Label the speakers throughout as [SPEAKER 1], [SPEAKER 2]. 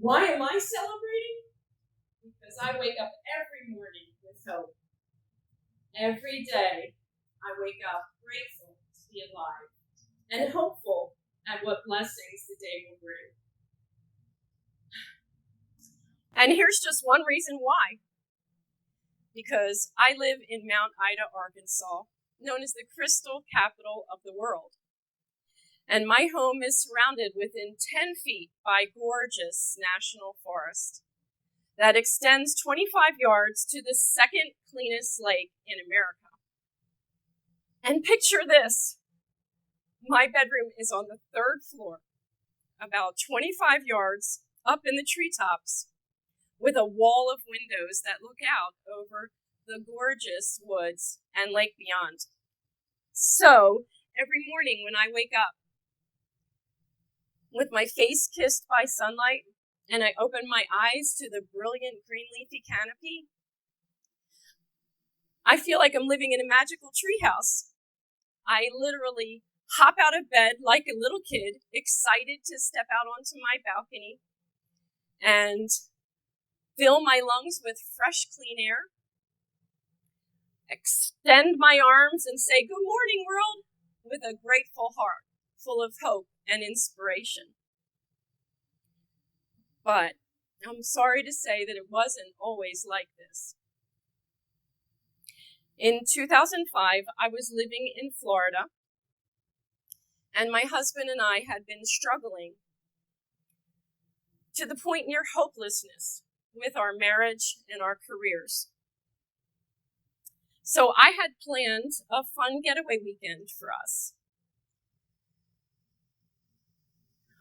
[SPEAKER 1] Why am I celebrating? Because I wake up every morning with hope. Every day, I wake up grateful to be alive and hopeful at what blessings the day will bring. And here's just one reason why. Because I live in Mount Ida, Arkansas, known as the crystal capital of the world. And my home is surrounded within 10 feet by gorgeous national forest that extends 25 yards to the second cleanest lake in America. And picture this. My bedroom is on the 3rd floor, about 25 yards up in the treetops, with a wall of windows that look out over the gorgeous woods and lake beyond. So, every morning when I wake up, with my face kissed by sunlight, and I open my eyes to the brilliant green leafy canopy, I feel like I'm living in a magical treehouse. I literally hop out of bed like a little kid, excited to step out onto my balcony and fill my lungs with fresh, clean air, extend my arms and say, "Good morning, world," with a grateful heart full of hope and inspiration. But I'm sorry to say that it wasn't always like this. In 2005, I was living in Florida, and my husband and I had been struggling to the point near hopelessness with our marriage and our careers. So I had planned a fun getaway weekend for us.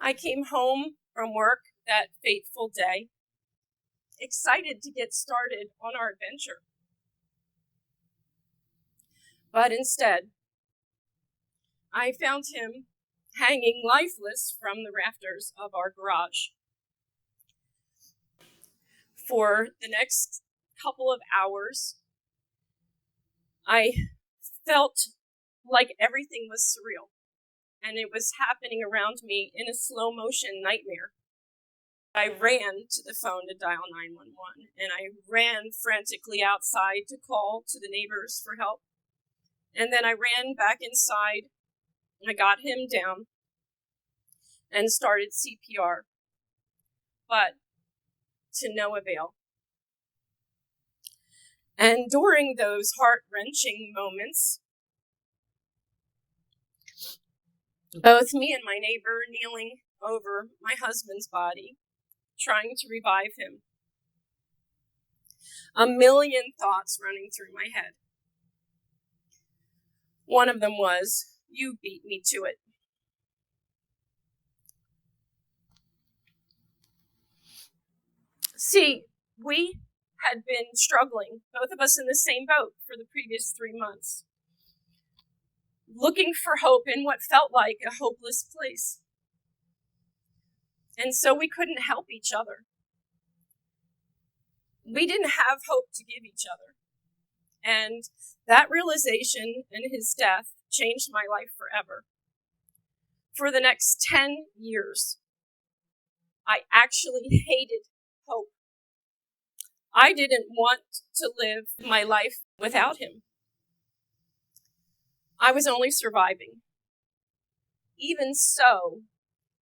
[SPEAKER 1] I came home from work that fateful day, excited to get started on our adventure. But instead, I found him hanging lifeless from the rafters of our garage. For the next couple of hours, I felt like everything was surreal, and it was happening around me in a slow-motion nightmare. I ran to the phone to dial 911, and I ran frantically outside to call to the neighbors for help. And then I ran back inside, and I got him down and started CPR, but to no avail. And during those heart-wrenching moments, both me and my neighbor kneeling over my husband's body, trying to revive him. A million thoughts running through my head. One of them was, "You beat me to it." See, we had been struggling, both of us in the same boat, for the previous 3 months, looking for hope in what felt like a hopeless place. And so we couldn't help each other. We didn't have hope to give each other. And that realization and his death changed my life forever. For the next 10 years, I actually hated hope. I didn't want to live my life without him. I was only surviving. Even so,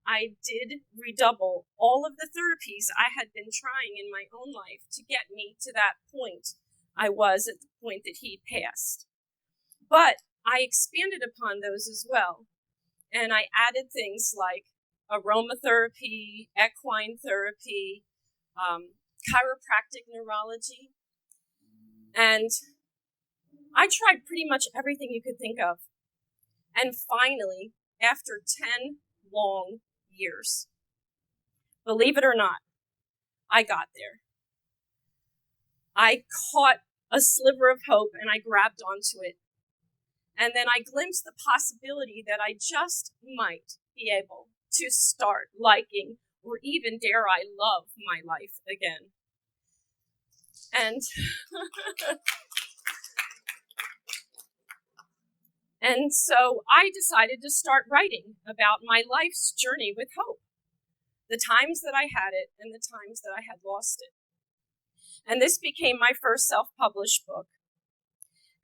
[SPEAKER 1] I did redouble all of the therapies I had been trying in my own life to get me to that point I was at the point that he passed. But I expanded upon those as well, and I added things like aromatherapy, equine therapy, chiropractic neurology, and I tried pretty much everything you could think of. And finally, after 10 long years, believe it or not, I got there. I caught a sliver of hope and I grabbed onto it. And then I glimpsed the possibility that I just might be able to start liking, or even dare I love, my life again. And so I decided to start writing about my life's journey with hope. the times that I had it and the times that I had lost it. And this became my first self-published book.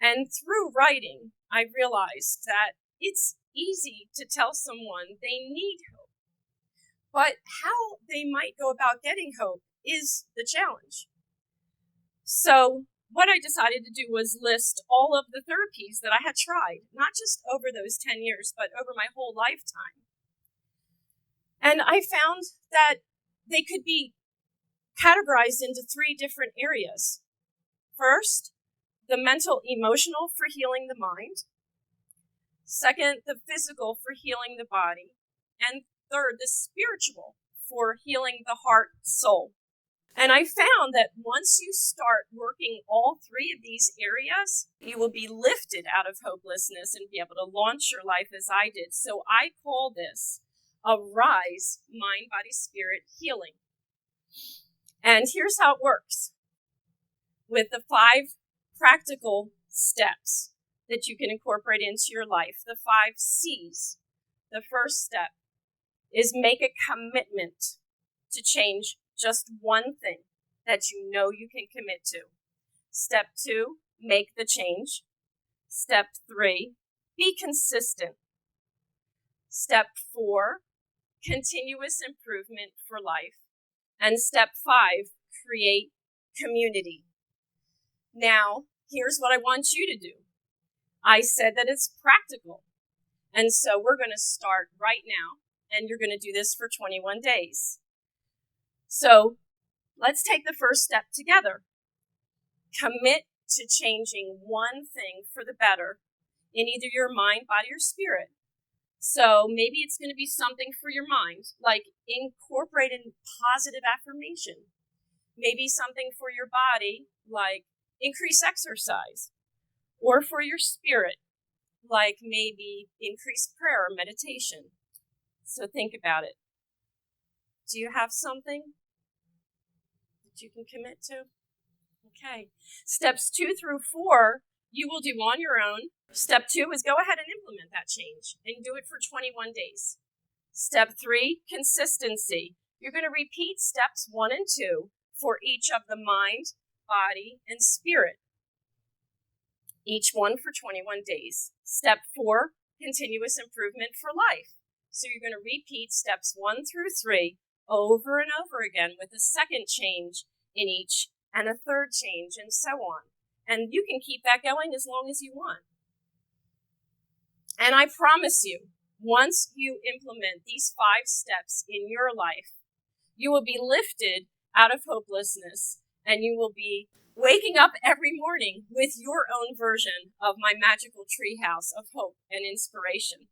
[SPEAKER 1] And through writing, I realized that it's easy to tell someone they need hope. But how they might go about getting hope is the challenge. So what I decided to do was list all of the therapies that I had tried, not just over those 10 years, but over my whole lifetime. And I found that they could be categorized into 3 different areas. First, the mental emotional for healing the mind. Second, the physical for healing the body. And third, the spiritual for healing the heart, soul. And I found that once you start working all 3 of these areas, you will be lifted out of hopelessness and be able to launch your life as I did. So I call this a rise, mind, body, spirit healing. And here's how it works. With the 5 practical steps that you can incorporate into your life, the 5 C's. The first step is make a commitment to change just one thing that you know you can commit to. Step 2, make the change. Step 3, be consistent. Step 4, continuous improvement for life. And step 5, create community. Now, here's what I want you to do. I said that it's practical. And so we're going to start right now, and you're going to do this for 21 days. So let's take the first step together. Commit to changing one thing for the better in either your mind, body, or spirit. So maybe it's going to be something for your mind, like incorporating positive affirmation. Maybe something for your body, like increase exercise. Or for your spirit, like maybe increase prayer or meditation. So think about it. Do you have something that you can commit to? Okay. Steps 2 through 4, you will do on your own. Step 2 is go ahead and implement that change and do it for 21 days. Step 3, consistency. You're going to repeat steps 1 and 2 for each of the mind, body, and spirit. Each one for 21 days. Step 4, continuous improvement for life. So you're going to repeat steps 1 through 3 over and over again with a second change in each and a third change and so on. And you can keep that going as long as you want. And I promise you, once you implement these 5 steps in your life, you will be lifted out of hopelessness and you will be waking up every morning with your own version of my magical treehouse of hope and inspiration.